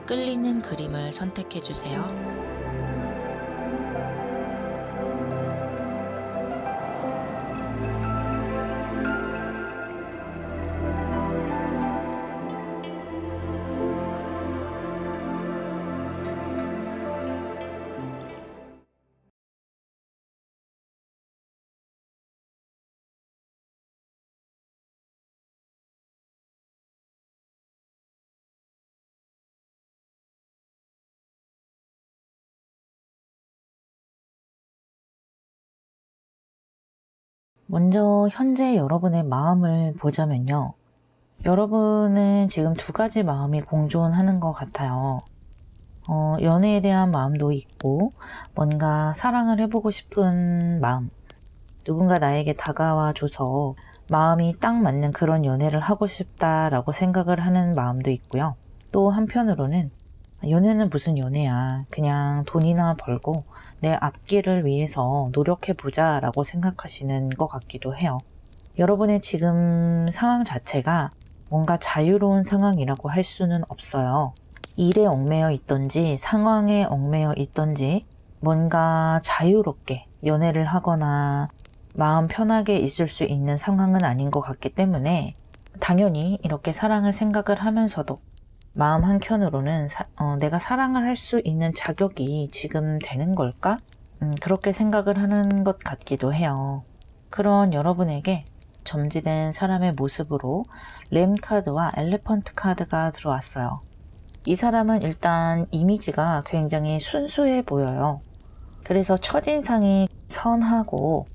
끌리는 그림을 선택해 주세요. 먼저 현재 여러분의 마음을 보자면요. 여러분은 지금 두 가지 마음이 공존하는 것 같아요. 연애에 대한 마음도 있고 뭔가 사랑을 해보고 싶은 마음, 누군가 나에게 다가와줘서 마음이 딱 맞는 그런 연애를 하고 싶다라고 생각을 하는 마음도 있고요. 또 한편으로는 연애는 무슨 연애야, 그냥 돈이나 벌고 내 앞길을 위해서 노력해보자 라고 생각하시는 것 같기도 해요. 여러분의 지금 상황 자체가 뭔가 자유로운 상황이라고 할 수는 없어요. 일에 얽매여 있던지 상황에 얽매여 있던지 뭔가 자유롭게 연애를 하거나 마음 편하게 있을 수 있는 상황은 아닌 것 같기 때문에 당연히 이렇게 사랑을 생각을 하면서도 마음 한켠으로는 내가 사랑을 할 수 있는 자격이 지금 되는 걸까? 그렇게 생각을 하는 것 같기도 해요. 그런 여러분에게 점지된 사람의 모습으로 램 카드와 엘리펀트 카드가 들어왔어요. 이 사람은 일단 이미지가 굉장히 순수해 보여요. 그래서 첫인상이 선하고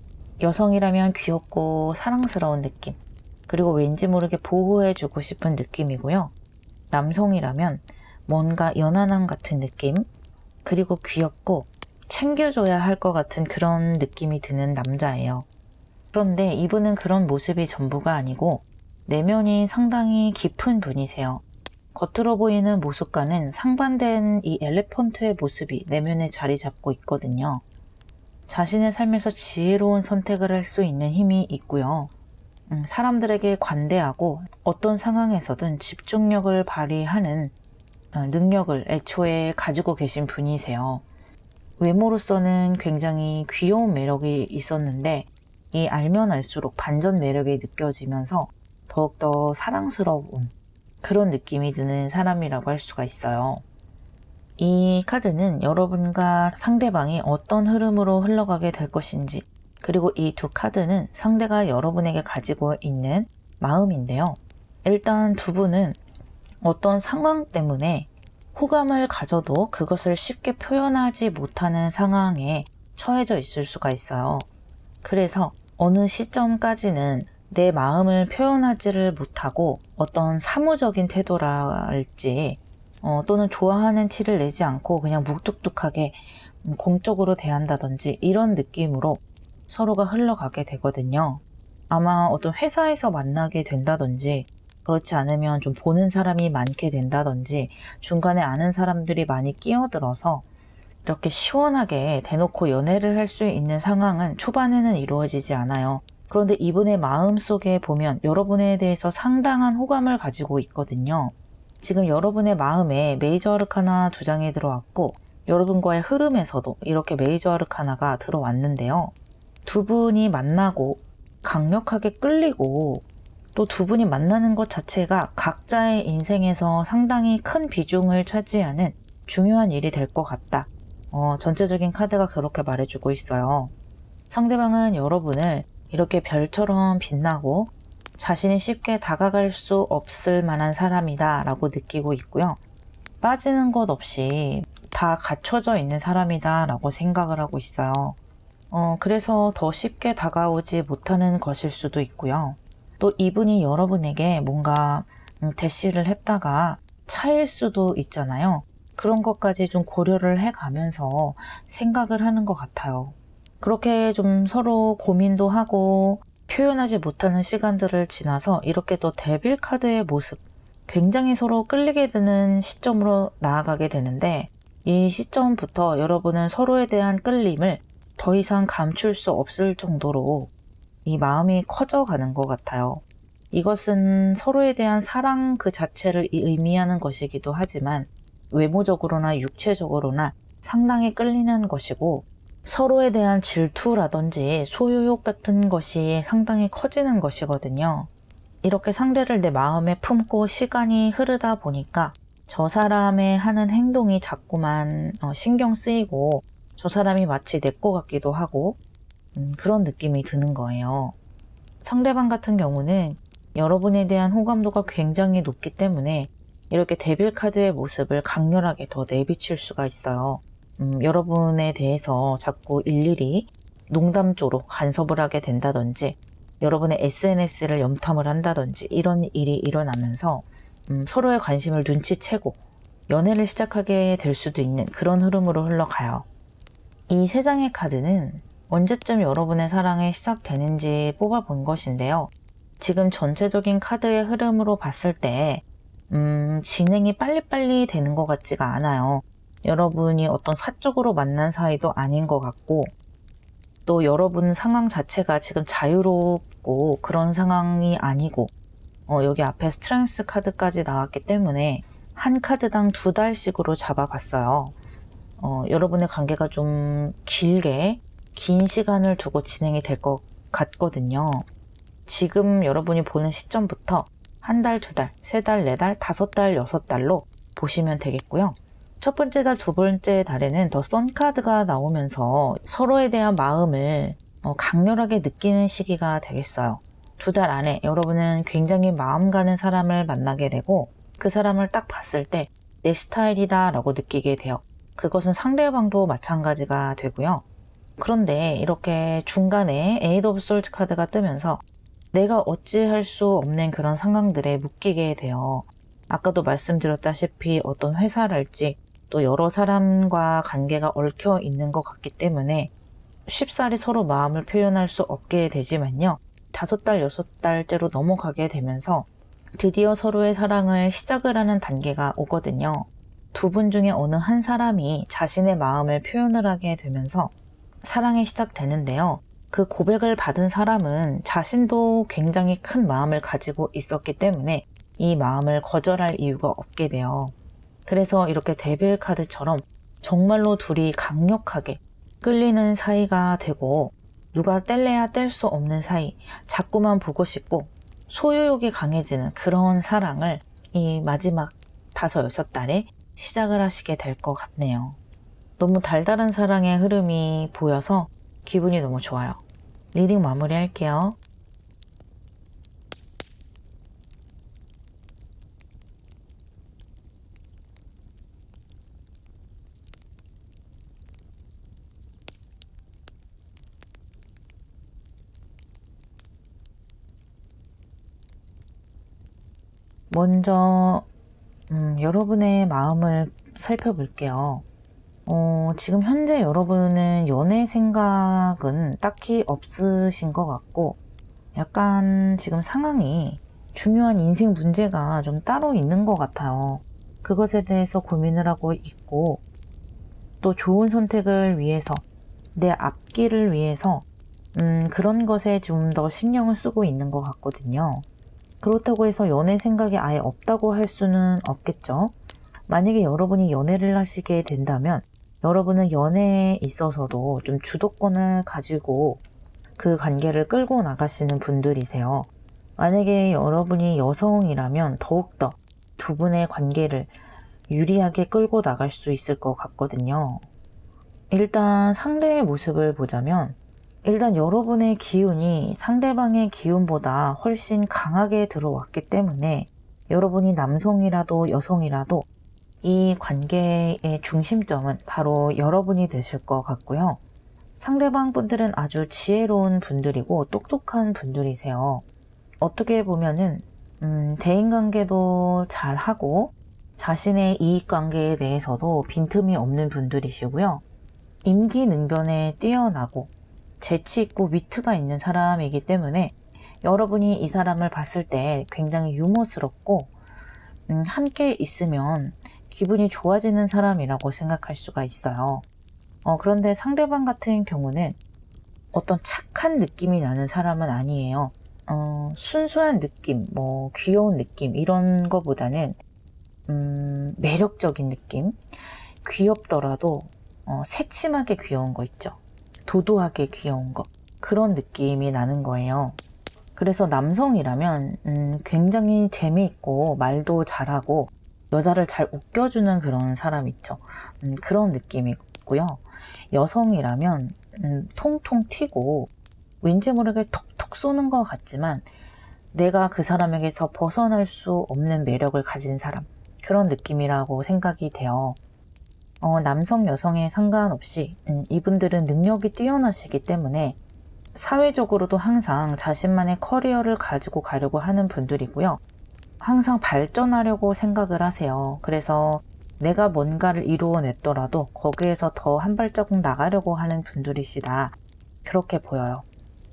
여성이라면 귀엽고 사랑스러운 느낌, 그리고 왠지 모르게 보호해주고 싶은 느낌이고요. 남성이라면 뭔가 연하남 같은 느낌, 그리고 귀엽고 챙겨줘야 할 것 같은 그런 느낌이 드는 남자예요. 그런데 이분은 그런 모습이 전부가 아니고 내면이 상당히 깊은 분이세요. 겉으로 보이는 모습과는 상반된 이 엘리펀트의 모습이 내면에 자리 잡고 있거든요. 자신의 삶에서 지혜로운 선택을 할 수 있는 힘이 있고요. 사람들에게 관대하고 어떤 상황에서든 집중력을 발휘하는 능력을 애초에 가지고 계신 분이세요. 외모로서는 굉장히 귀여운 매력이 있었는데 이 알면 알수록 반전 매력이 느껴지면서 더욱더 사랑스러운 그런 느낌이 드는 사람이라고 할 수가 있어요. 이 카드는 여러분과 상대방이 어떤 흐름으로 흘러가게 될 것인지, 그리고 이 두 카드는 상대가 여러분에게 가지고 있는 마음인데요. 일단 두 분은 어떤 상황 때문에 호감을 가져도 그것을 쉽게 표현하지 못하는 상황에 처해져 있을 수가 있어요. 그래서 어느 시점까지는 내 마음을 표현하지를 못하고 어떤 사무적인 태도랄지 또는 좋아하는 티를 내지 않고 그냥 묵뚝뚝하게 공적으로 대한다든지 이런 느낌으로 서로가 흘러가게 되거든요. 아마 어떤 회사에서 만나게 된다든지 그렇지 않으면 좀 보는 사람이 많게 된다든지 중간에 아는 사람들이 많이 끼어들어서 이렇게 시원하게 대놓고 연애를 할 수 있는 상황은 초반에는 이루어지지 않아요. 그런데 이분의 마음속에 보면 여러분에 대해서 상당한 호감을 가지고 있거든요. 지금 여러분의 마음에 메이저 아르카나 두 장이 들어왔고 여러분과의 흐름에서도 이렇게 메이저 아르카나가 들어왔는데요. 두 분이 만나고 강력하게 끌리고 또 두 분이 만나는 것 자체가 각자의 인생에서 상당히 큰 비중을 차지하는 중요한 일이 될 것 같다. 전체적인 카드가 그렇게 말해주고 있어요. 상대방은 여러분을 이렇게 별처럼 빛나고 자신이 쉽게 다가갈 수 없을 만한 사람이다 라고 느끼고 있고요. 빠지는 것 없이 다 갖춰져 있는 사람이다 라고 생각을 하고 있어요. 그래서 더 쉽게 다가오지 못하는 것일 수도 있고요. 또 이분이 여러분에게 뭔가 대시를 했다가 차일 수도 있잖아요. 그런 것까지 좀 고려를 해가면서 생각을 하는 것 같아요. 그렇게 좀 서로 고민도 하고 표현하지 못하는 시간들을 지나서 이렇게 또 데빌 카드의 모습, 굉장히 서로 끌리게 되는 시점으로 나아가게 되는데 이 시점부터 여러분은 서로에 대한 끌림을 더 이상 감출 수 없을 정도로 이 마음이 커져가는 것 같아요. 이것은 서로에 대한 사랑 그 자체를 의미하는 것이기도 하지만 외모적으로나 육체적으로나 상당히 끌리는 것이고, 서로에 대한 질투라든지 소유욕 같은 것이 상당히 커지는 것이거든요. 이렇게 상대를 내 마음에 품고 시간이 흐르다 보니까 저 사람의 하는 행동이 자꾸만 신경 쓰이고, 저 사람이 마치 내 거 같기도 하고, 그런 느낌이 드는 거예요. 상대방 같은 경우는 여러분에 대한 호감도가 굉장히 높기 때문에 이렇게 데빌 카드의 모습을 강렬하게 더 내비칠 수가 있어요. 여러분에 대해서 자꾸 일일이 농담조로 간섭을 하게 된다든지, 여러분의 SNS를 염탐을 한다든지, 이런 일이 일어나면서 서로의 관심을 눈치채고 연애를 시작하게 될 수도 있는 그런 흐름으로 흘러가요. 이 세 장의 카드는 언제쯤 여러분의 사랑이 시작되는지 뽑아본 것인데요. 지금 전체적인 카드의 흐름으로 봤을 때 진행이 빨리빨리 되는 것 같지가 않아요. 여러분이 어떤 사적으로 만난 사이도 아닌 것 같고, 또 여러분 상황 자체가 지금 자유롭고 그런 상황이 아니고, 여기 앞에 스트렝스 카드까지 나왔기 때문에 한 카드당 2달씩으로 잡아봤어요. 여러분의 관계가 좀 긴 시간을 두고 진행이 될 것 같거든요. 지금 여러분이 보는 시점부터 1달, 2달, 3달, 4달, 5달, 6달로 보시면 되겠고요. 첫 번째 달, 두 번째 달에는 더 선카드가 나오면서 서로에 대한 마음을 강렬하게 느끼는 시기가 되겠어요. 2달 안에 여러분은 굉장히 마음 가는 사람을 만나게 되고, 그 사람을 딱 봤을 때 내 스타일이다 라고 느끼게 돼요. 그것은 상대방도 마찬가지가 되고요. 그런데 이렇게 중간에 에이드 오브 솔트 카드가 뜨면서 내가 어찌할 수 없는 그런 상황들에 묶이게 돼요. 아까도 말씀드렸다시피 어떤 회사랄지 또 여러 사람과 관계가 얽혀 있는 것 같기 때문에 쉽사리 서로 마음을 표현할 수 없게 되지만요. 5달, 6달째로 넘어가게 되면서 드디어 서로의 사랑을 시작을 하는 단계가 오거든요. 두 분 중에 어느 한 사람이 자신의 마음을 표현을 하게 되면서 사랑이 시작되는데요. 그 고백을 받은 사람은 자신도 굉장히 큰 마음을 가지고 있었기 때문에 이 마음을 거절할 이유가 없게 돼요. 그래서 이렇게 데빌 카드처럼 정말로 둘이 강력하게 끌리는 사이가 되고, 누가 뗄래야 뗄 수 없는 사이, 자꾸만 보고 싶고 소유욕이 강해지는 그런 사랑을 이 마지막 5, 6달에 시작을 하시게 될 것 같네요. 너무 달달한 사랑의 흐름이 보여서 기분이 너무 좋아요. 리딩 마무리할게요. 먼저 여러분의 마음을 살펴볼게요. 지금 현재 여러분은 연애 생각은 딱히 없으신 것 같고, 약간 지금 상황이 중요한 인생 문제가 좀 따로 있는 것 같아요. 그것에 대해서 고민을 하고 있고, 또 좋은 선택을 위해서, 내 앞길을 위해서 그런 것에 좀 더 신경을 쓰고 있는 것 같거든요. 그렇다고 해서 연애 생각이 아예 없다고 할 수는 없겠죠. 만약에 여러분이 연애를 하시게 된다면 여러분은 연애에 있어서도 좀 주도권을 가지고 그 관계를 끌고 나가시는 분들이세요. 만약에 여러분이 여성이라면 더욱더 두 분의 관계를 유리하게 끌고 나갈 수 있을 것 같거든요. 일단 상대의 모습을 보자면, 일단 여러분의 기운이 상대방의 기운보다 훨씬 강하게 들어왔기 때문에 여러분이 남성이라도 여성이라도 이 관계의 중심점은 바로 여러분이 되실 것 같고요. 상대방 분들은 아주 지혜로운 분들이고 똑똑한 분들이세요. 어떻게 보면은 대인관계도 잘하고 자신의 이익관계에 대해서도 빈틈이 없는 분들이시고요. 임기능변에 뛰어나고 재치있고 위트가 있는 사람이기 때문에 여러분이 이 사람을 봤을 때 굉장히 유머스럽고 함께 있으면 기분이 좋아지는 사람이라고 생각할 수가 있어요. 그런데 상대방 같은 경우는 어떤 착한 느낌이 나는 사람은 아니에요. 순수한 느낌, 귀여운 느낌 이런 거보다는 매력적인 느낌, 귀엽더라도 새침하게 귀여운 거 있죠. 도도하게 귀여운 거, 그런 느낌이 나는 거예요. 그래서 남성이라면 굉장히 재미있고 말도 잘하고 여자를 잘 웃겨주는 그런 사람 있죠. 그런 느낌이고요. 여성이라면 통통 튀고 왠지 모르게 톡톡 쏘는 것 같지만 내가 그 사람에게서 벗어날 수 없는 매력을 가진 사람, 그런 느낌이라고 생각이 돼요. 남성, 여성에 상관없이 이분들은 능력이 뛰어나시기 때문에 사회적으로도 항상 자신만의 커리어를 가지고 가려고 하는 분들이고요. 항상 발전하려고 생각을 하세요. 그래서 내가 뭔가를 이루어냈더라도 거기에서 더 한 발자국 나가려고 하는 분들이시다. 그렇게 보여요.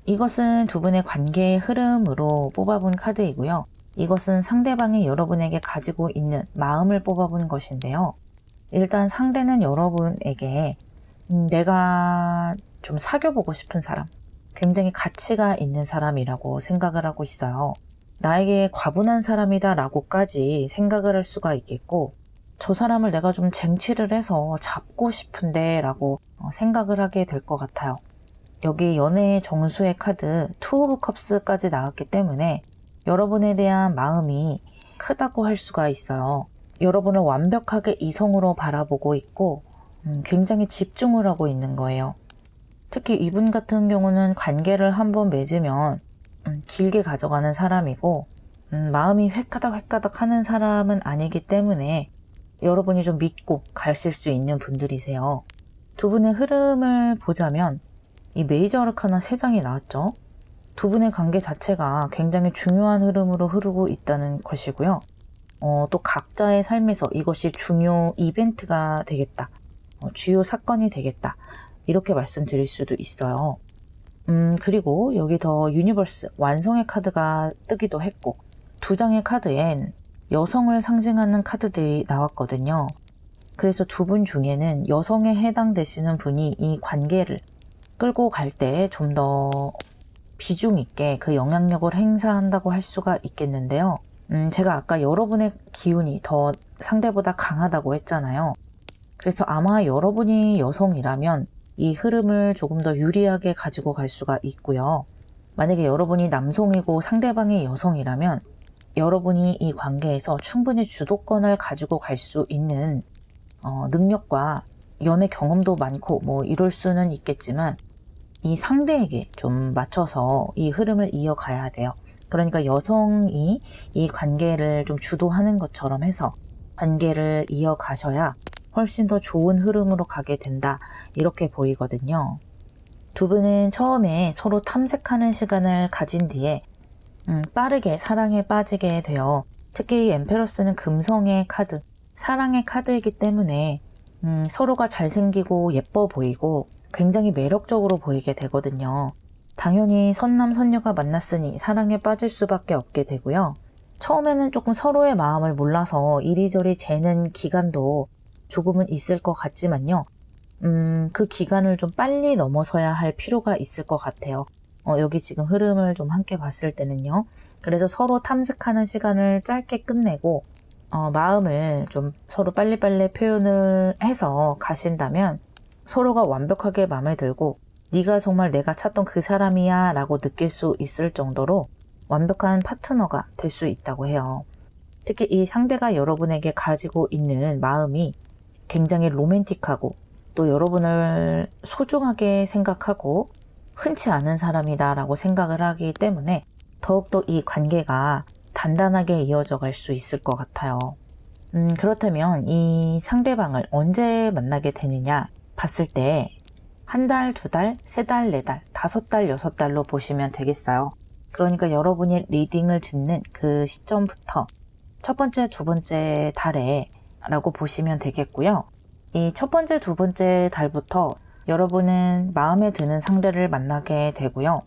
이것은 두 분의 관계의 흐름으로 뽑아본 카드이고요. 이것은 상대방이 여러분에게 가지고 있는 마음을 뽑아본 것인데요. 일단 상대는 여러분에게 내가 좀 사귀어보고 싶은 사람, 굉장히 가치가 있는 사람이라고 생각을 하고 있어요. 나에게 과분한 사람이다 라고까지 생각을 할 수가 있겠고, 저 사람을 내가 좀 쟁취를 해서 잡고 싶은데 라고 생각을 하게 될 것 같아요. 여기 연애의 정수의 카드 투 오브 컵스까지 나왔기 때문에 여러분에 대한 마음이 크다고 할 수가 있어요. 여러분을 완벽하게 이성으로 바라보고 있고 굉장히 집중을 하고 있는 거예요. 특히 이분 같은 경우는 관계를 한번 맺으면 길게 가져가는 사람이고 마음이 획가닥 하는 사람은 아니기 때문에 여러분이 좀 믿고 가실 수 있는 분들이세요. 두 분의 흐름을 보자면 이 메이저 아르카나 3장이 나왔죠. 두 분의 관계 자체가 굉장히 중요한 흐름으로 흐르고 있다는 것이고요. 또 각자의 삶에서 이것이 중요 이벤트가 되겠다. 주요 사건이 되겠다. 이렇게 말씀드릴 수도 있어요. 그리고 여기 더 유니버스 완성의 카드가 뜨기도 했고 2장의 카드엔 여성을 상징하는 카드들이 나왔거든요. 그래서 두 분 중에는 여성에 해당되시는 분이 이 관계를 끌고 갈 때 좀 더 비중 있게 그 영향력을 행사한다고 할 수가 있겠는데요. 제가 아까 여러분의 기운이 더 상대보다 강하다고 했잖아요. 그래서 아마 여러분이 여성이라면 이 흐름을 조금 더 유리하게 가지고 갈 수가 있고요. 만약에 여러분이 남성이고 상대방이 여성이라면 여러분이 이 관계에서 충분히 주도권을 가지고 갈 수 있는 능력과 연애 경험도 많고 뭐 이럴 수는 있겠지만 이 상대에게 좀 맞춰서 이 흐름을 이어가야 돼요. 그러니까 여성이 이 관계를 좀 주도하는 것처럼 해서 관계를 이어가셔야 훨씬 더 좋은 흐름으로 가게 된다. 이렇게 보이거든요. 두 분은 처음에 서로 탐색하는 시간을 가진 뒤에 빠르게 사랑에 빠지게 되어 특히 엠페러스는 금성의 카드, 사랑의 카드이기 때문에 서로가 잘생기고 예뻐 보이고 굉장히 매력적으로 보이게 되거든요. 당연히 선남 선녀가 만났으니 사랑에 빠질 수밖에 없게 되고요. 처음에는 조금 서로의 마음을 몰라서 이리저리 재는 기간도 조금은 있을 것 같지만요. 그 기간을 좀 빨리 넘어서야 할 필요가 있을 것 같아요. 여기 지금 흐름을 좀 함께 봤을 때는요. 그래서 서로 탐색하는 시간을 짧게 끝내고 마음을 좀 서로 빨리빨리 표현을 해서 가신다면 서로가 완벽하게 마음에 들고 네가 정말 내가 찾던 그 사람이야 라고 느낄 수 있을 정도로 완벽한 파트너가 될 수 있다고 해요. 특히 이 상대가 여러분에게 가지고 있는 마음이 굉장히 로맨틱하고 또 여러분을 소중하게 생각하고 흔치 않은 사람이다 라고 생각을 하기 때문에 더욱더 이 관계가 단단하게 이어져 갈 수 있을 것 같아요. 그렇다면 이 상대방을 언제 만나게 되느냐 봤을 때 한 달, 2달, 3달, 4달, 5달, 6달로 보시면 되겠어요. 그러니까 여러분이 리딩을 듣는 그 시점부터 첫 번째, 두 번째 달에 라고 보시면 되겠고요. 이 첫 번째, 두 번째 달부터 여러분은 마음에 드는 상대를 만나게 되고요.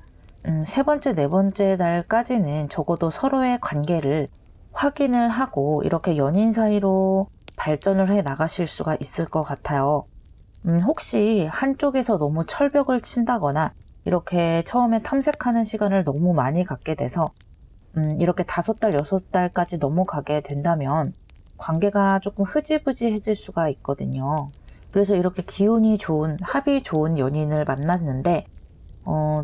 세 번째, 네 번째 달까지는 적어도 서로의 관계를 확인을 하고 이렇게 연인 사이로 발전을 해 나가실 수가 있을 것 같아요. 혹시 한쪽에서 너무 철벽을 친다거나 이렇게 처음에 탐색하는 시간을 너무 많이 갖게 돼서 이렇게 5달, 6달까지 넘어가게 된다면 관계가 조금 흐지부지해질 수가 있거든요. 그래서 이렇게 기운이 좋은, 합이 좋은 연인을 만났는데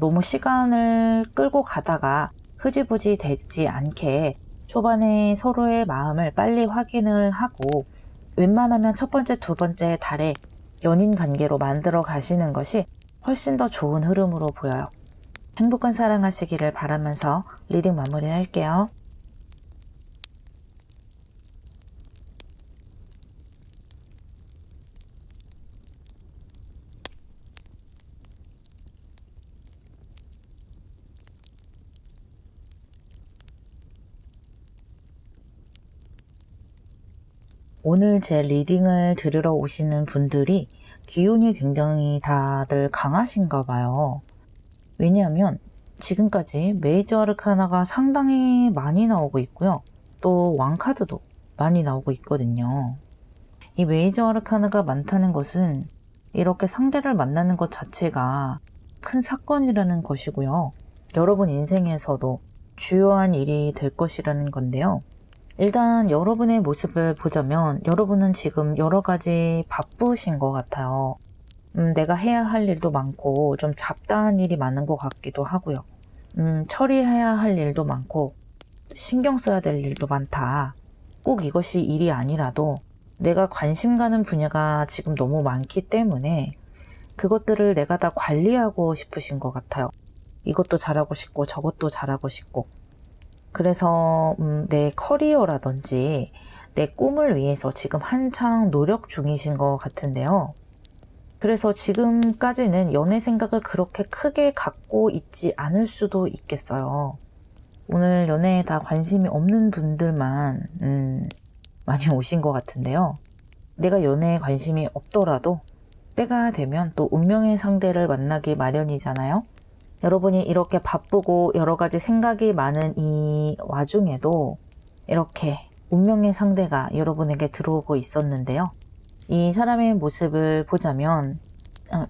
너무 시간을 끌고 가다가 흐지부지 되지 않게 초반에 서로의 마음을 빨리 확인을 하고 웬만하면 첫 번째, 두 번째 달에 연인 관계로 만들어 가시는 것이 훨씬 더 좋은 흐름으로 보여요. 행복한 사랑하시기를 바라면서 리딩 마무리할게요. 오늘 제 리딩을 들으러 오시는 분들이 기운이 굉장히 다들 강하신가 봐요. 왜냐하면 지금까지 메이저 아르카나가 상당히 많이 나오고 있고요. 또 왕카드도 많이 나오고 있거든요. 이 메이저 아르카나가 많다는 것은 이렇게 상대를 만나는 것 자체가 큰 사건이라는 것이고요. 여러분 인생에서도 주요한 일이 될 것이라는 건데요. 일단 여러분의 모습을 보자면 여러분은 지금 여러 가지 바쁘신 것 같아요. 내가 해야 할 일도 많고 좀 잡다한 일이 많은 것 같기도 하고요. 처리해야 할 일도 많고 신경 써야 될 일도 많다. 꼭 이것이 일이 아니라도 내가 관심 가는 분야가 지금 너무 많기 때문에 그것들을 내가 다 관리하고 싶으신 것 같아요. 이것도 잘하고 싶고 저것도 잘하고 싶고. 그래서 내 커리어라든지 내 꿈을 위해서 지금 한창 노력 중이신 것 같은데요. 그래서 지금까지는 연애 생각을 그렇게 크게 갖고 있지 않을 수도 있겠어요. 오늘 연애에 다 관심이 없는 분들만 많이 오신 것 같은데요. 내가 연애에 관심이 없더라도 때가 되면 또 운명의 상대를 만나기 마련이잖아요. 여러분이 이렇게 바쁘고 여러 가지 생각이 많은 이 와중에도 이렇게 운명의 상대가 여러분에게 들어오고 있었는데요. 이 사람의 모습을 보자면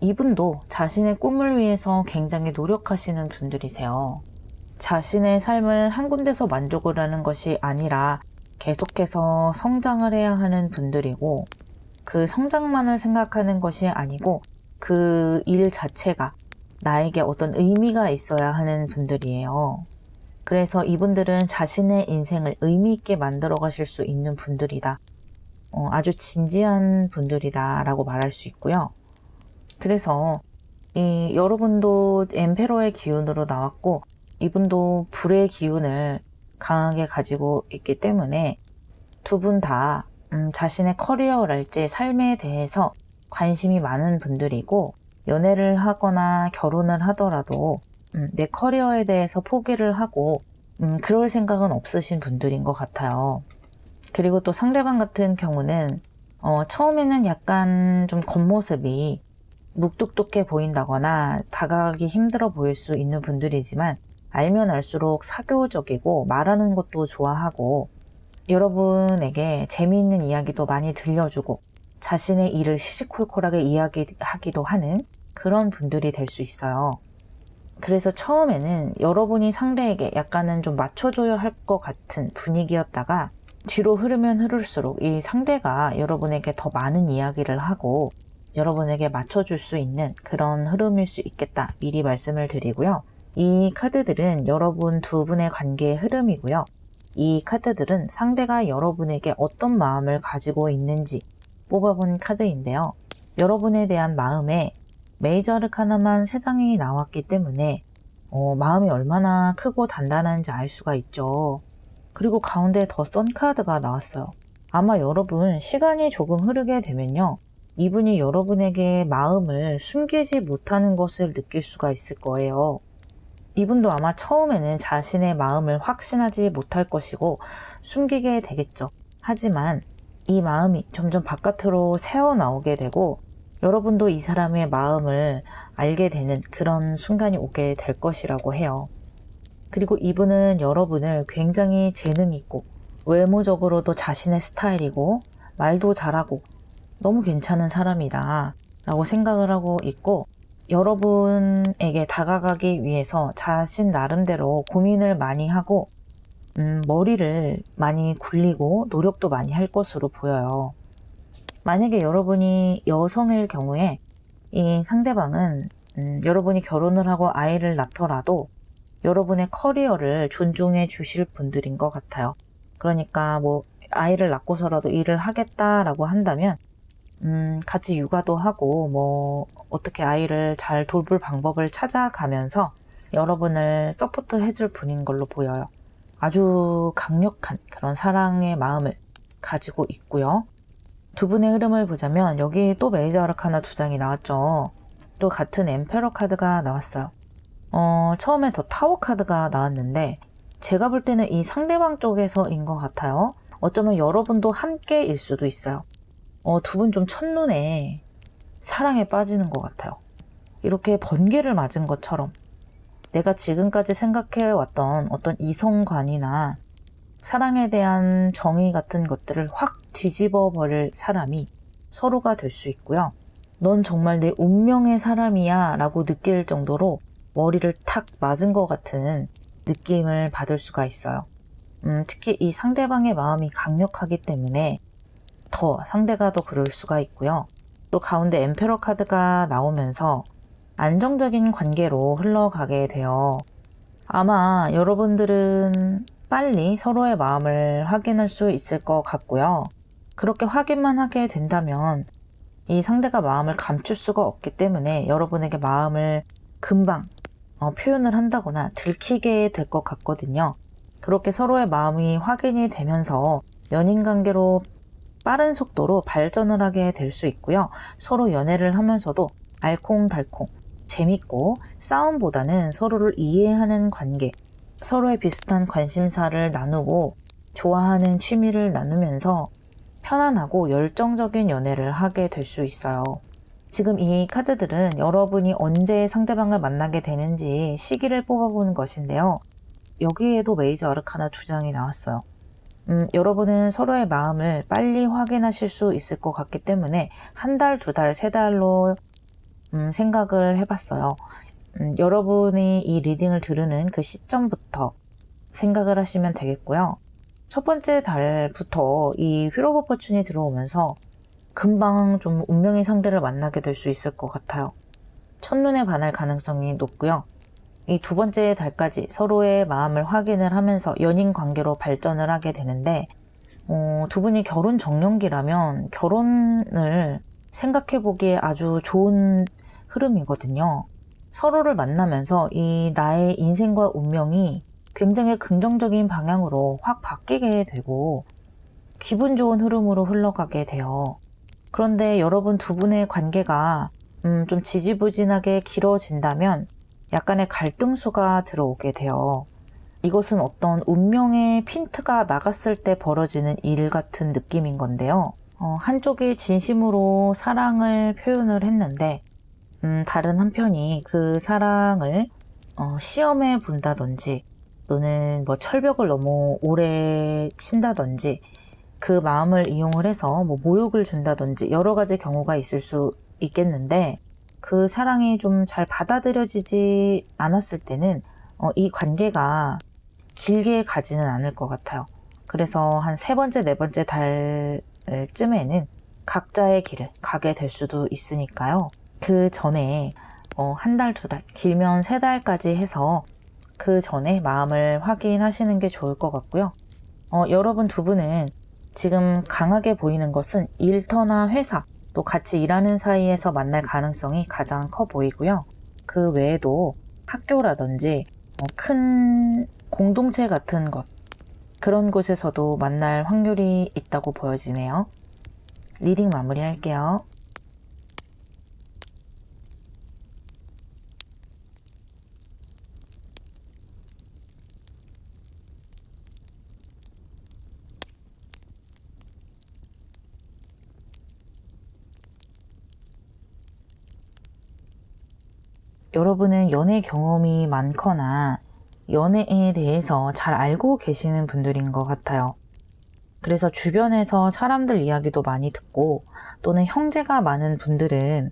이분도 자신의 꿈을 위해서 굉장히 노력하시는 분들이세요. 자신의 삶을 한 군데서 만족을 하는 것이 아니라 계속해서 성장을 해야 하는 분들이고 그 성장만을 생각하는 것이 아니고 그 일 자체가 나에게 어떤 의미가 있어야 하는 분들이에요. 그래서 이분들은 자신의 인생을 의미 있게 만들어 가실 수 있는 분들이다. 아주 진지한 분들이다 라고 말할 수 있고요. 그래서 여러분도 엠페러의 기운으로 나왔고 이분도 불의 기운을 강하게 가지고 있기 때문에 두 분 다 자신의 커리어랄지 삶에 대해서 관심이 많은 분들이고 연애를 하거나 결혼을 하더라도 내 커리어에 대해서 포기를 하고 그럴 생각은 없으신 분들인 것 같아요. 그리고 또 상대방 같은 경우는 처음에는 약간 좀 겉모습이 묵뚝뚝해 보인다거나 다가가기 힘들어 보일 수 있는 분들이지만 알면 알수록 사교적이고 말하는 것도 좋아하고 여러분에게 재미있는 이야기도 많이 들려주고 자신의 일을 시시콜콜하게 이야기하기도 하는 그런 분들이 될 수 있어요. 그래서 처음에는 여러분이 상대에게 약간은 좀 맞춰줘야 할 것 같은 분위기였다가 뒤로 흐르면 흐를수록 이 상대가 여러분에게 더 많은 이야기를 하고 여러분에게 맞춰줄 수 있는 그런 흐름일 수 있겠다 미리 말씀을 드리고요. 이 카드들은 여러분 두 분의 관계의 흐름이고요. 이 카드들은 상대가 여러분에게 어떤 마음을 가지고 있는지 뽑아본 카드인데요. 여러분에 대한 마음에 메이저 아르카나만 3장이 나왔기 때문에 마음이 얼마나 크고 단단한지 알 수가 있죠. 그리고 가운데 더 선 카드가 나왔어요. 아마 여러분 시간이 조금 흐르게 되면요. 이분이 여러분에게 마음을 숨기지 못하는 것을 느낄 수가 있을 거예요. 이분도 아마 처음에는 자신의 마음을 확신하지 못할 것이고 숨기게 되겠죠. 하지만 이 마음이 점점 바깥으로 새어나오게 되고 여러분도 이 사람의 마음을 알게 되는 그런 순간이 오게 될 것이라고 해요. 그리고 이분은 여러분을 굉장히 재능 있고 외모적으로도 자신의 스타일이고 말도 잘하고 너무 괜찮은 사람이다 라고 생각을 하고 있고 여러분에게 다가가기 위해서 자신 나름대로 고민을 많이 하고 머리를 많이 굴리고 노력도 많이 할 것으로 보여요. 만약에 여러분이 여성일 경우에 이 상대방은 여러분이 결혼을 하고 아이를 낳더라도 여러분의 커리어를 존중해 주실 분들인 것 같아요. 그러니까 뭐 아이를 낳고서라도 일을 하겠다라고 한다면 같이 육아도 하고 뭐 어떻게 아이를 잘 돌볼 방법을 찾아가면서 여러분을 서포트 해줄 분인 걸로 보여요. 아주 강력한 그런 사랑의 마음을 가지고 있고요. 두 분의 흐름을 보자면 여기 또 메이저 아르카나 2장이 나왔죠. 또 같은 엠페러 카드가 나왔어요. 처음에 더 타워 카드가 나왔는데 제가 볼 때는 이 상대방 쪽에서인 것 같아요. 어쩌면 여러분도 함께일 수도 있어요. 두 분 좀 첫눈에 사랑에 빠지는 것 같아요. 이렇게 번개를 맞은 것처럼 내가 지금까지 생각해왔던 어떤 이성관이나 사랑에 대한 정의 같은 것들을 확 뒤집어 버릴 사람이 서로가 될 수 있고요. 넌 정말 내 운명의 사람이야 라고 느낄 정도로 머리를 탁 맞은 것 같은 느낌을 받을 수가 있어요. 특히 이 상대방의 마음이 강력하기 때문에 상대가 더 그럴 수가 있고요. 또 가운데 엠페러 카드가 나오면서 안정적인 관계로 흘러가게 돼요. 아마 여러분들은 빨리 서로의 마음을 확인할 수 있을 것 같고요. 그렇게 확인만 하게 된다면 이 상대가 마음을 감출 수가 없기 때문에 여러분에게 마음을 금방 표현을 한다거나 들키게 될 것 같거든요. 그렇게 서로의 마음이 확인이 되면서 연인관계로 빠른 속도로 발전을 하게 될 수 있고요. 서로 연애를 하면서도 알콩달콩 재밌고 싸움보다는 서로를 이해하는 관계, 서로의 비슷한 관심사를 나누고 좋아하는 취미를 나누면서 편안하고 열정적인 연애를 하게 될 수 있어요. 지금 이 카드들은 여러분이 언제 상대방을 만나게 되는지 시기를 뽑아보는 것인데요. 여기에도 메이저 아르카나 2장이 나왔어요. 여러분은 서로의 마음을 빨리 확인하실 수 있을 것 같기 때문에 1달, 2달, 3달로 생각을 해봤어요. 여러분이 이 리딩을 들으는 그 시점부터 생각을 하시면 되겠고요. 첫 번째 달부터 이 휠 오브 포춘이 들어오면서 금방 좀 운명의 상대를 만나게 될 수 있을 것 같아요. 첫눈에 반할 가능성이 높고요. 이 두 번째 달까지 서로의 마음을 확인을 하면서 연인 관계로 발전을 하게 되는데 두 분이 결혼 정년기라면 결혼을 생각해보기에 아주 좋은 흐름이거든요. 서로를 만나면서 이 나의 인생과 운명이 굉장히 긍정적인 방향으로 확 바뀌게 되고 기분 좋은 흐름으로 흘러가게 돼요. 그런데 여러분 두 분의 관계가 좀 지지부진하게 길어진다면 약간의 갈등수가 들어오게 돼요. 이것은 어떤 운명의 핀트가 나갔을 때 벌어지는 일 같은 느낌인 건데요. 한쪽이 진심으로 사랑을 표현을 했는데 다른 한편이 그 사랑을 시험해 본다든지 또는 뭐 철벽을 너무 오래 친다든지 그 마음을 이용을 해서 뭐 모욕을 준다든지 여러 가지 경우가 있을 수 있겠는데 그 사랑이 좀 잘 받아들여지지 않았을 때는 이 관계가 길게 가지는 않을 것 같아요. 그래서 한 3번째, 4번째 달쯤에는 각자의 길을 가게 될 수도 있으니까요. 그 전에 1달, 2달, 길면 3달까지 해서 그 전에 마음을 확인하시는 게 좋을 것 같고요. 여러분 두 분은 지금 강하게 보이는 것은 일터나 회사, 또 같이 일하는 사이에서 만날 가능성이 가장 커 보이고요. 그 외에도 학교라든지 큰 공동체 같은 것, 그런 곳에서도 만날 확률이 있다고 보여지네요. 리딩 마무리할게요. 여러분은 연애 경험이 많거나 연애에 대해서 잘 알고 계시는 분들인 것 같아요. 그래서 주변에서 사람들 이야기도 많이 듣고 또는 형제가 많은 분들은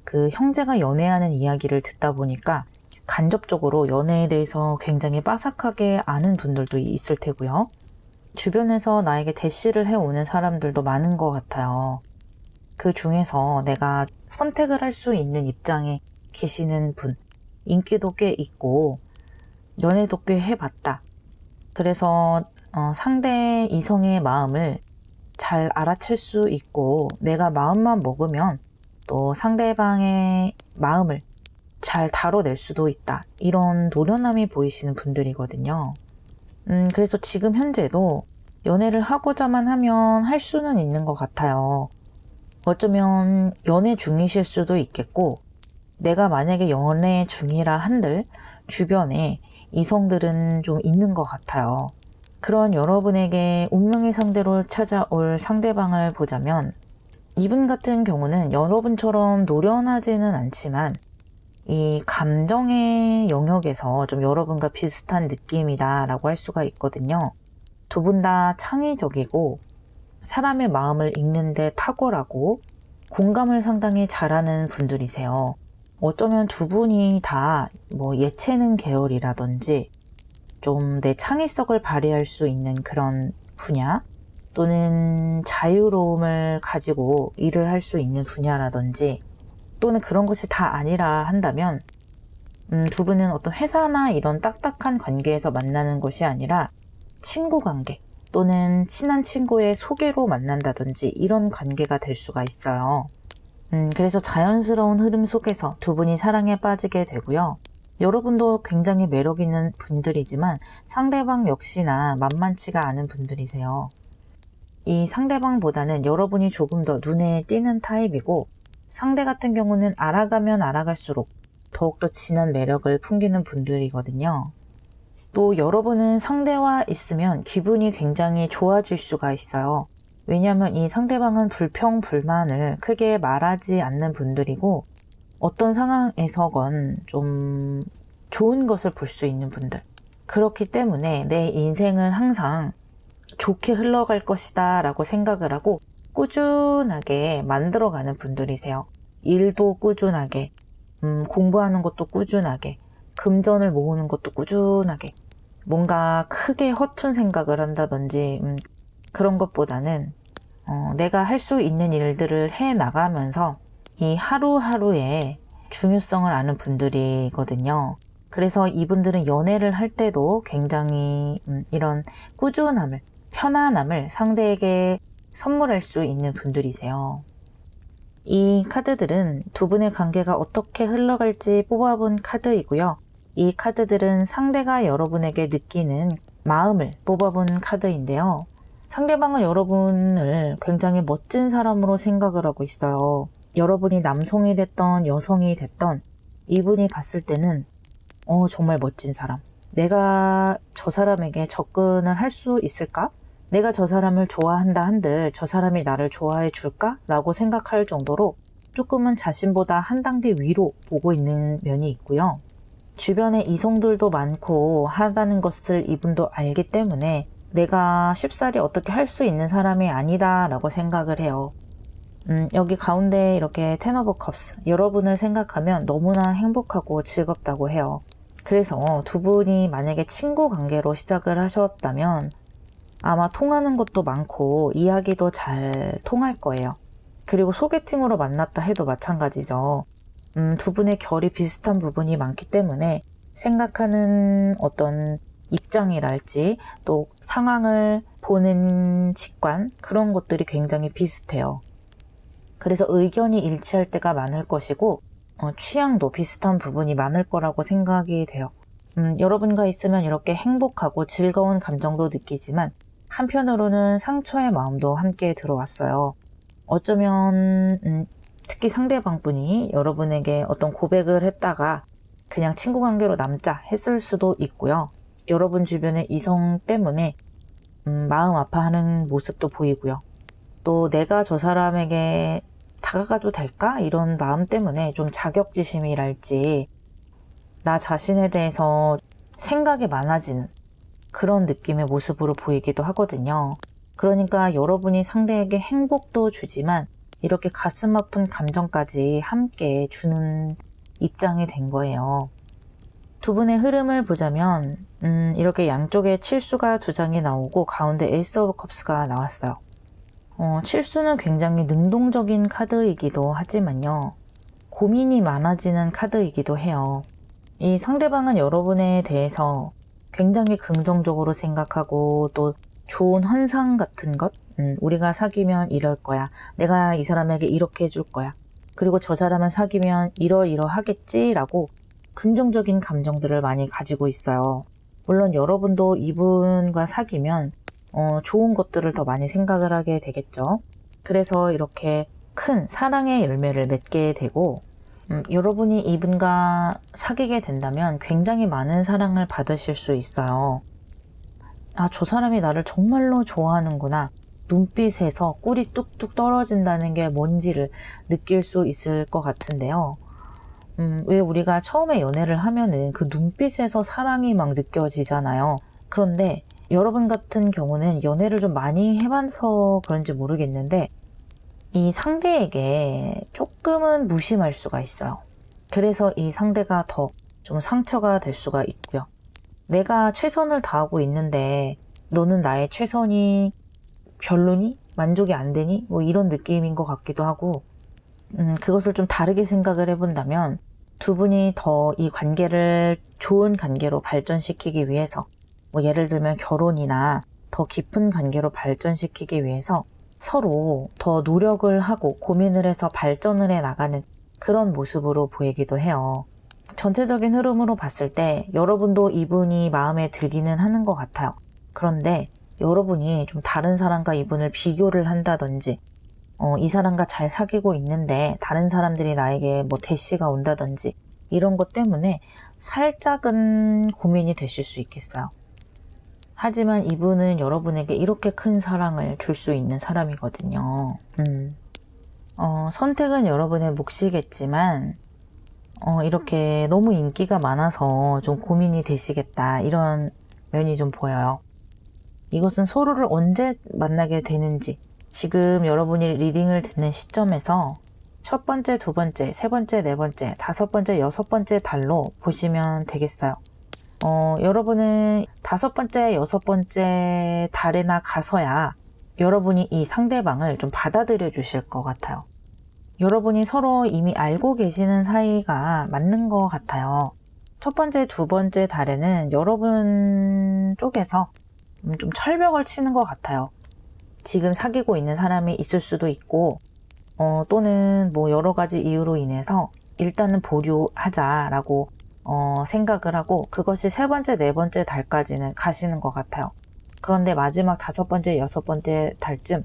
그 형제가 연애하는 이야기를 듣다 보니까 간접적으로 연애에 대해서 굉장히 빠삭하게 아는 분들도 있을 테고요. 주변에서 나에게 대시를 해오는 사람들도 많은 것 같아요. 그 중에서 내가 선택을 할 수 있는 입장에 계시는 분, 인기도 꽤 있고 연애도 꽤 해봤다. 그래서 상대 이성의 마음을 잘 알아챌 수 있고 내가 마음만 먹으면 또 상대방의 마음을 잘 다뤄낼 수도 있다. 이런 노련함이 보이시는 분들이거든요. 그래서 지금 현재도 연애를 하고자만 하면 할 수는 있는 것 같아요. 어쩌면 연애 중이실 수도 있겠고 내가 만약에 연애 중이라 한들 주변에 이성들은 좀 있는 것 같아요. 그런 여러분에게 운명의 상대로 찾아올 상대방을 보자면 이분 같은 경우는 여러분처럼 노련하지는 않지만 이 감정의 영역에서 좀 여러분과 비슷한 느낌이다 라고 할 수가 있거든요. 두 분 다 창의적이고 사람의 마음을 읽는데 탁월하고 공감을 상당히 잘하는 분들이세요. 어쩌면 두 분이 다 예체능 계열이라든지 좀 내 창의성을 발휘할 수 있는 그런 분야 또는 자유로움을 가지고 일을 할 수 있는 분야라든지 또는 그런 것이 다 아니라 한다면 두 분은 어떤 회사나 이런 딱딱한 관계에서 만나는 것이 아니라 친구 관계 또는 친한 친구의 소개로 만난다든지 이런 관계가 될 수가 있어요. 그래서 자연스러운 흐름 속에서 두 분이 사랑에 빠지게 되고요. 여러분도 굉장히 매력 있는 분들이지만 상대방 역시나 만만치가 않은 분들이세요. 이 상대방보다는 여러분이 조금 더 눈에 띄는 타입이고 상대 같은 경우는 알아가면 알아갈수록 더욱더 진한 매력을 풍기는 분들이거든요. 또 여러분은 상대와 있으면 기분이 굉장히 좋아질 수가 있어요. 왜냐하면 이 상대방은 불평불만을 크게 말하지 않는 분들이고 어떤 상황에서건 좀 좋은 것을 볼 수 있는 분들. 그렇기 때문에 내 인생은 항상 좋게 흘러갈 것이다 라고 생각을 하고 꾸준하게 만들어가는 분들이세요. 일도 꾸준하게, 공부하는 것도 꾸준하게, 금전을 모으는 것도 꾸준하게, 뭔가 크게 허튼 생각을 한다든지 그런 것보다는 내가 할 수 있는 일들을 해나가면서 이 하루하루의 중요성을 아는 분들이거든요. 그래서 이분들은 연애를 할 때도 굉장히 이런 꾸준함을, 편안함을 상대에게 선물할 수 있는 분들이세요. 이 카드들은 두 분의 관계가 어떻게 흘러갈지 뽑아본 카드이고요. 이 카드들은 상대가 여러분에게 느끼는 마음을 뽑아본 카드인데요. 상대방은 여러분을 굉장히 멋진 사람으로 생각을 하고 있어요. 여러분이 남성이 됐던 여성이 됐던 이분이 봤을 때는 정말 멋진 사람. 내가 저 사람에게 접근을 할 수 있을까? 내가 저 사람을 좋아한다 한들 저 사람이 나를 좋아해 줄까? 라고 생각할 정도로 조금은 자신보다 한 단계 위로 보고 있는 면이 있고요. 주변에 이성들도 많고 하다는 것을 이분도 알기 때문에 내가 쉽사리 어떻게 할 수 있는 사람이 아니다 라고 생각을 해요. 여기 가운데 이렇게 텐 오브 컵스, 여러분을 생각하면 너무나 행복하고 즐겁다고 해요. 그래서 두 분이 만약에 친구 관계로 시작을 하셨다면 아마 통하는 것도 많고 이야기도 잘 통할 거예요. 그리고 소개팅으로 만났다 해도 마찬가지죠. 두 분의 결이 비슷한 부분이 많기 때문에 생각하는 어떤 입장이랄지 또 상황을 보는 직관 그런 것들이 굉장히 비슷해요. 그래서 의견이 일치할 때가 많을 것이고 취향도 비슷한 부분이 많을 거라고 생각이 돼요. 여러분과 있으면 이렇게 행복하고 즐거운 감정도 느끼지만 한편으로는 상처의 마음도 함께 들어왔어요. 어쩌면 특히 상대방분이 여러분에게 어떤 고백을 했다가 그냥 친구 관계로 남자 했을 수도 있고요. 여러분 주변의 이성 때문에 마음 아파하는 모습도 보이고요. 또 내가 저 사람에게 다가가도 될까? 이런 마음 때문에 좀 자격지심이랄지 나 자신에 대해서 생각이 많아지는 그런 느낌의 모습으로 보이기도 하거든요. 그러니까 여러분이 상대에게 행복도 주지만 이렇게 가슴 아픈 감정까지 함께 주는 입장이 된 거예요. 두 분의 흐름을 보자면 이렇게 양쪽에 칠수가 두 장이 나오고 가운데 에이스 오브 컵스가 나왔어요. 칠수는 굉장히 능동적인 카드이기도 하지만요. 고민이 많아지는 카드이기도 해요. 이 상대방은 여러분에 대해서 굉장히 긍정적으로 생각하고 또 좋은 환상 같은 것, 우리가 사귀면 이럴 거야. 내가 이 사람에게 이렇게 해줄 거야. 그리고 저 사람을 사귀면 이러이러하겠지라고 긍정적인 감정들을 많이 가지고 있어요. 물론 여러분도 이분과 사귀면 좋은 것들을 더 많이 생각을 하게 되겠죠. 그래서 이렇게 큰 사랑의 열매를 맺게 되고 여러분이 이분과 사귀게 된다면 굉장히 많은 사랑을 받으실 수 있어요. 아, 저 사람이 나를 정말로 좋아하는구나. 눈빛에서 꿀이 뚝뚝 떨어진다는 게 뭔지를 느낄 수 있을 것 같은데요. 왜 우리가 처음에 연애를 하면은 그 눈빛에서 사랑이 막 느껴지잖아요. 그런데 여러분 같은 경우는 연애를 좀 많이 해봐서 그런지 모르겠는데 이 상대에게 조금은 무심할 수가 있어요. 그래서 이 상대가 더 좀 상처가 될 수가 있고요. 내가 최선을 다하고 있는데 너는 나의 최선이 별로니? 만족이 안 되니? 뭐 이런 느낌인 것 같기도 하고 그것을 좀 다르게 생각을 해본다면 두 분이 더 이 관계를 좋은 관계로 발전시키기 위해서 뭐 예를 들면 결혼이나 더 깊은 관계로 발전시키기 위해서 서로 더 노력을 하고 고민을 해서 발전을 해 나가는 그런 모습으로 보이기도 해요. 전체적인 흐름으로 봤을 때 여러분도 이분이 마음에 들기는 하는 것 같아요. 그런데 여러분이 좀 다른 사람과 이분을 비교를 한다든지 이 사람과 잘 사귀고 있는데 다른 사람들이 나에게 뭐 대시가 온다든지 이런 것 때문에 살짝은 고민이 되실 수 있겠어요. 하지만 이분은 여러분에게 이렇게 큰 사랑을 줄 수 있는 사람이거든요. 선택은 여러분의 몫이겠지만 이렇게 너무 인기가 많아서 좀 고민이 되시겠다 이런 면이 좀 보여요. 이것은 서로를 언제 만나게 되는지 지금 여러분이 리딩을 듣는 시점에서 첫 번째, 두 번째, 세 번째, 네 번째, 다섯 번째, 여섯 번째 달로 보시면 되겠어요. 여러분은 다섯 번째, 여섯 번째 달에나 가서야 여러분이 이 상대방을 좀 받아들여 주실 것 같아요. 여러분이 서로 이미 알고 계시는 사이가 맞는 것 같아요. 첫 번째, 두 번째 달에는 여러분 쪽에서 좀 철벽을 치는 것 같아요. 지금 사귀고 있는 사람이 있을 수도 있고 또는 뭐 여러 가지 이유로 인해서 일단은 보류하자라고 생각을 하고 그것이 세 번째, 네 번째 달까지는 가시는 것 같아요. 그런데 마지막 다섯 번째, 여섯 번째 달쯤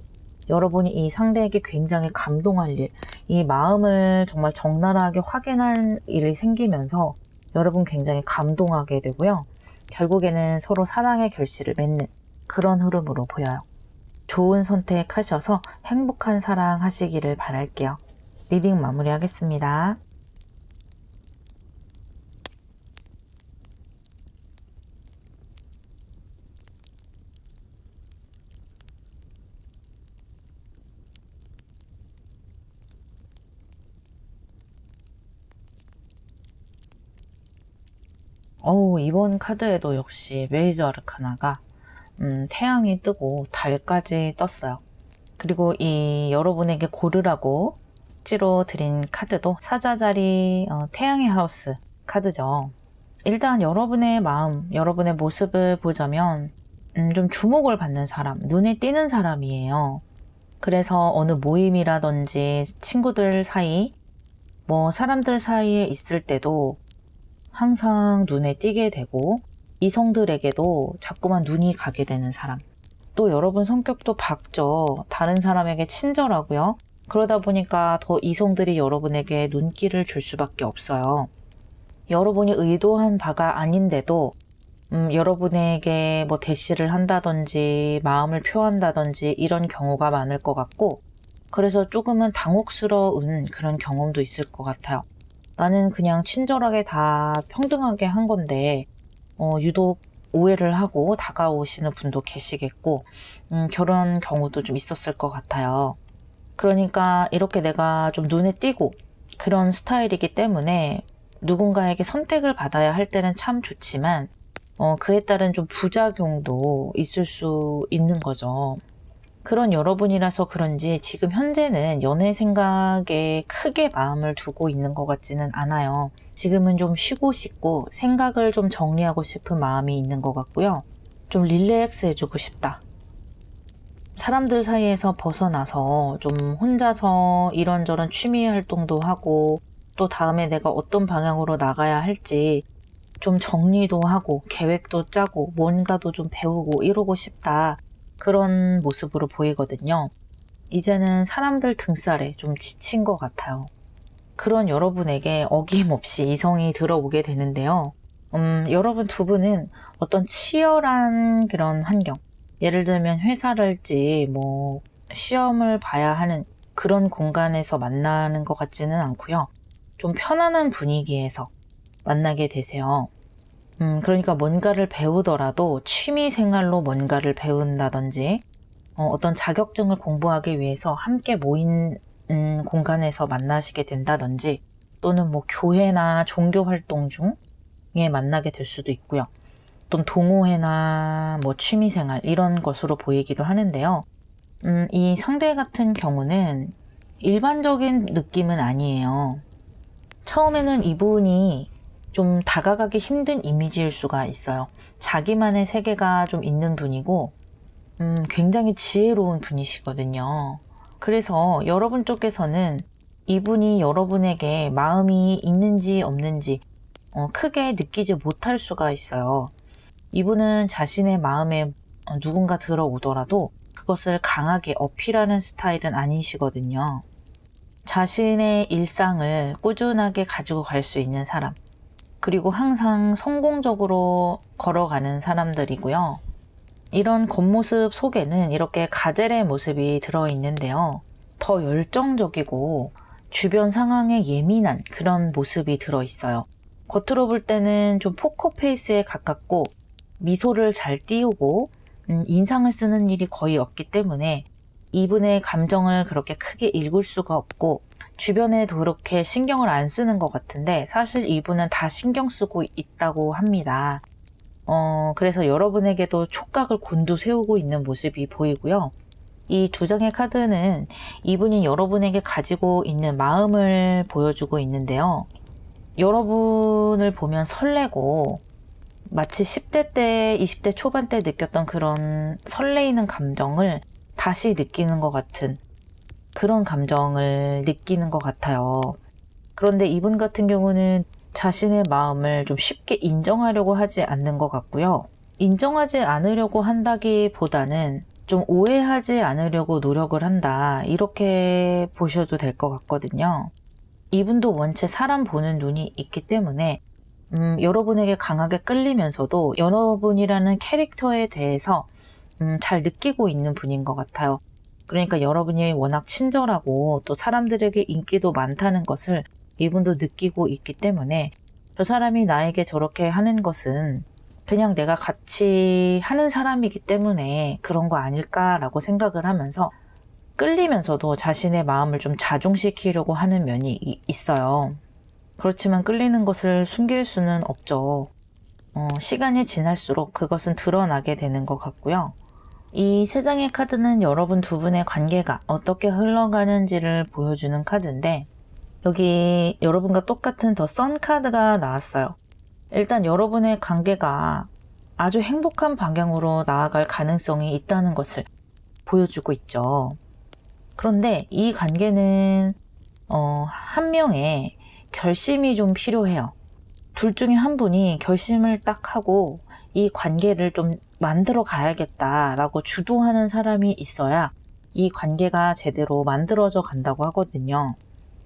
여러분이 이 상대에게 굉장히 감동할 일, 이 마음을 정말 적나라하게 확인할 일이 생기면서 여러분 굉장히 감동하게 되고요. 결국에는 서로 사랑의 결실을 맺는 그런 흐름으로 보여요. 좋은 선택하셔서 행복한 사랑 하시기를 바랄게요. 리딩 마무리하겠습니다. 이번 카드에도 역시 메이저 아르카나가 태양이 뜨고 달까지 떴어요. 그리고 이 여러분에게 고르라고 찌로 드린 카드도 사자자리 태양의 하우스 카드죠. 일단 여러분의 마음, 여러분의 모습을 보자면 좀 주목을 받는 사람, 눈에 띄는 사람이에요. 그래서 어느 모임이라든지 친구들 사이, 뭐 사람들 사이에 있을 때도 항상 눈에 띄게 되고 이성들에게도 자꾸만 눈이 가게 되는 사람. 또 여러분 성격도 밝죠. 다른 사람에게 친절하고요. 그러다 보니까 더 이성들이 여러분에게 눈길을 줄 수밖에 없어요. 여러분이 의도한 바가 아닌데도 여러분에게 뭐 대시를 한다든지 마음을 표한다든지 이런 경우가 많을 것 같고 그래서 조금은 당혹스러운 그런 경험도 있을 것 같아요. 나는 그냥 친절하게 다 평등하게 한 건데 유독 오해를 하고 다가오시는 분도 계시겠고 그런 경우도 좀 있었을 것 같아요. 그러니까 이렇게 내가 좀 눈에 띄고 그런 스타일이기 때문에 누군가에게 선택을 받아야 할 때는 참 좋지만 그에 따른 좀 부작용도 있을 수 있는 거죠. 그런 여러분이라서 그런지 지금 현재는 연애 생각에 크게 마음을 두고 있는 것 같지는 않아요. 지금은 좀 쉬고 싶고 생각을 좀 정리하고 싶은 마음이 있는 것 같고요. 좀 릴렉스 해주고 싶다. 사람들 사이에서 벗어나서 좀 혼자서 이런저런 취미 활동도 하고 또 다음에 내가 어떤 방향으로 나가야 할지 좀 정리도 하고 계획도 짜고 뭔가도 좀 배우고 이러고 싶다. 그런 모습으로 보이거든요. 이제는 사람들 등살에 좀 지친 것 같아요. 그런 여러분에게 어김없이 이성이 들어오게 되는데요. 여러분 두 분은 어떤 치열한 그런 환경, 예를 들면 회사랄지 뭐 시험을 봐야 하는 그런 공간에서 만나는 것 같지는 않고요. 좀 편안한 분위기에서 만나게 되세요. 그러니까 뭔가를 배우더라도 취미 생활로 뭔가를 배운다든지 어떤 자격증을 공부하기 위해서 함께 모인 공간에서 만나시게 된다든지 또는 뭐 교회나 종교 활동 중에 만나게 될 수도 있고요. 또 동호회나 뭐 취미 생활 이런 것으로 보이기도 하는데요. 이 상대 같은 경우는 일반적인 느낌은 아니에요. 처음에는 이분이 좀 다가가기 힘든 이미지일 수가 있어요. 자기만의 세계가 좀 있는 분이고 굉장히 지혜로운 분이시거든요. 그래서 여러분 쪽에서는 이분이 여러분에게 마음이 있는지 없는지 크게 느끼지 못할 수가 있어요. 이분은 자신의 마음에 누군가 들어오더라도 그것을 강하게 어필하는 스타일은 아니시거든요. 자신의 일상을 꾸준하게 가지고 갈 수 있는 사람, 그리고 항상 성공적으로 걸어가는 사람들이고요. 이런 겉모습 속에는 이렇게 가젤의 모습이 들어있는데요. 더 열정적이고 주변 상황에 예민한 그런 모습이 들어있어요. 겉으로 볼 때는 좀 포커페이스에 가깝고 미소를 잘 띄우고 인상을 쓰는 일이 거의 없기 때문에 이분의 감정을 그렇게 크게 읽을 수가 없고 주변에도 그렇게 신경을 안 쓰는 것 같은데 사실 이분은 다 신경 쓰고 있다고 합니다. 그래서 여러분에게도 촉각을 곤두세우고 있는 모습이 보이고요. 이 두 장의 카드는 이분이 여러분에게 가지고 있는 마음을 보여주고 있는데요. 여러분을 보면 설레고 마치 10대 때, 20대 초반 때 느꼈던 그런 설레이는 감정을 다시 느끼는 것 같은 그런 감정을 느끼는 것 같아요. 그런데 이분 같은 경우는 자신의 마음을 좀 쉽게 인정하려고 하지 않는 것 같고요. 인정하지 않으려고 한다기보다는 좀 오해하지 않으려고 노력을 한다. 이렇게 보셔도 될 것 같거든요. 이분도 원체 사람 보는 눈이 있기 때문에 여러분에게 강하게 끌리면서도 여러분이라는 캐릭터에 대해서 잘 느끼고 있는 분인 것 같아요. 그러니까 여러분이 워낙 친절하고 또 사람들에게 인기도 많다는 것을 이분도 느끼고 있기 때문에 저 사람이 나에게 저렇게 하는 것은 그냥 내가 같이 하는 사람이기 때문에 그런 거 아닐까라고 생각을 하면서 끌리면서도 자신의 마음을 좀 자중시키려고 하는 면이 있어요. 그렇지만 끌리는 것을 숨길 수는 없죠. 시간이 지날수록 그것은 드러나게 되는 것 같고요. 이 세 장의 카드는 여러분 두 분의 관계가 어떻게 흘러가는지를 보여주는 카드인데 여기 여러분과 똑같은 더 선 카드가 나왔어요. 일단 여러분의 관계가 아주 행복한 방향으로 나아갈 가능성이 있다는 것을 보여주고 있죠. 그런데 이 관계는 한 명의 결심이 좀 필요해요. 둘 중에 한 분이 결심을 딱 하고 이 관계를 좀 만들어 가야겠다라고 주도하는 사람이 있어야 이 관계가 제대로 만들어져 간다고 하거든요.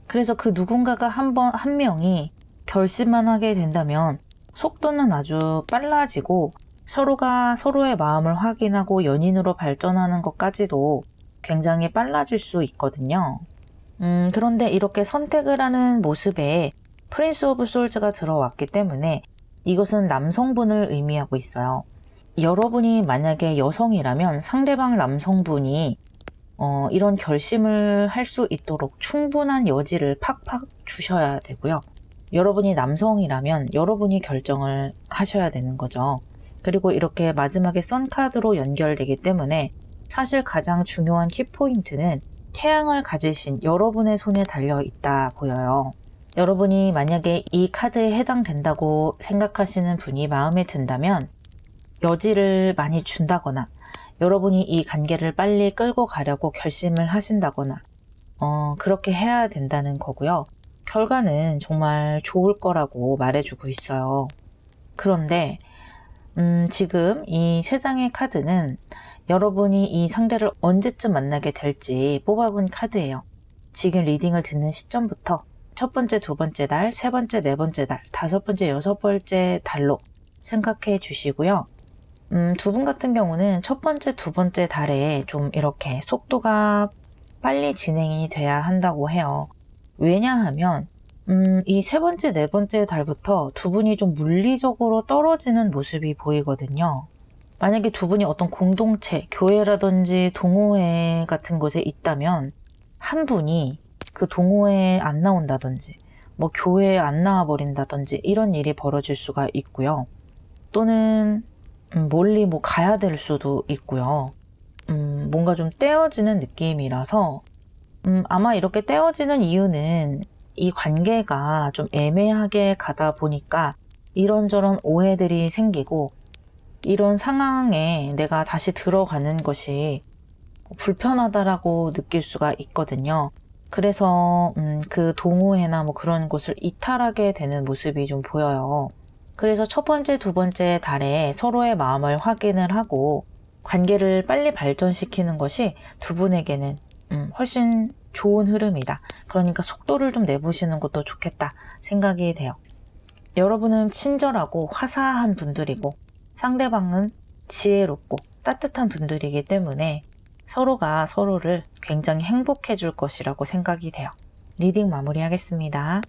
그래서 그 누군가가 한 명이 결심만 하게 된다면 속도는 아주 빨라지고 서로가 서로의 마음을 확인하고 연인으로 발전하는 것까지도 굉장히 빨라질 수 있거든요. 그런데 이렇게 선택을 하는 모습에 프린스 오브 솔즈가 들어왔기 때문에 이것은 남성분을 의미하고 있어요. 여러분이 만약에 여성이라면 상대방 남성분이 이런 결심을 할 수 있도록 충분한 여지를 팍팍 주셔야 되고요. 여러분이 남성이라면 여러분이 결정을 하셔야 되는 거죠. 그리고 이렇게 마지막에 썬카드로 연결되기 때문에 사실 가장 중요한 키포인트는 태양을 가지신 여러분의 손에 달려 있다 보여요. 여러분이 만약에 이 카드에 해당된다고 생각하시는 분이 마음에 든다면 여지를 많이 준다거나 여러분이 이 관계를 빨리 끌고 가려고 결심을 하신다거나 그렇게 해야 된다는 거고요. 결과는 정말 좋을 거라고 말해주고 있어요. 그런데 지금 이 세 장의 카드는 여러분이 이 상대를 언제쯤 만나게 될지 뽑아본 카드예요. 지금 리딩을 듣는 시점부터 첫 번째, 두 번째 달, 세 번째, 네 번째 달, 다섯 번째, 여섯 번째 달로 생각해 주시고요. 두 분 같은 경우는 첫 번째, 두 번째 달에 좀 이렇게 속도가 빨리 진행이 돼야 한다고 해요. 왜냐하면 이 세 번째, 네 번째 달부터 두 분이 좀 물리적으로 떨어지는 모습이 보이거든요. 만약에 두 분이 어떤 공동체, 교회라든지 동호회 같은 곳에 있다면 한 분이 그 동호회에 안 나온다든지 뭐 교회에 안 나와 버린다든지 이런 일이 벌어질 수가 있고요. 또는 멀리 뭐 가야 될 수도 있고요. 뭔가 좀 떼어지는 느낌이라서 아마 이렇게 떼어지는 이유는 이 관계가 좀 애매하게 가다 보니까 이런저런 오해들이 생기고 이런 상황에 내가 다시 들어가는 것이 불편하다라고 느낄 수가 있거든요. 그래서 그 동호회나 뭐 그런 곳을 이탈하게 되는 모습이 좀 보여요. 그래서 첫 번째, 두 번째 달에 서로의 마음을 확인을 하고 관계를 빨리 발전시키는 것이 두 분에게는 훨씬 좋은 흐름이다. 그러니까 속도를 좀 내보시는 것도 좋겠다 생각이 돼요. 여러분은 친절하고 화사한 분들이고 상대방은 지혜롭고 따뜻한 분들이기 때문에 서로가 서로를 굉장히 행복해 줄 것이라고 생각이 돼요. 리딩 마무리하겠습니다.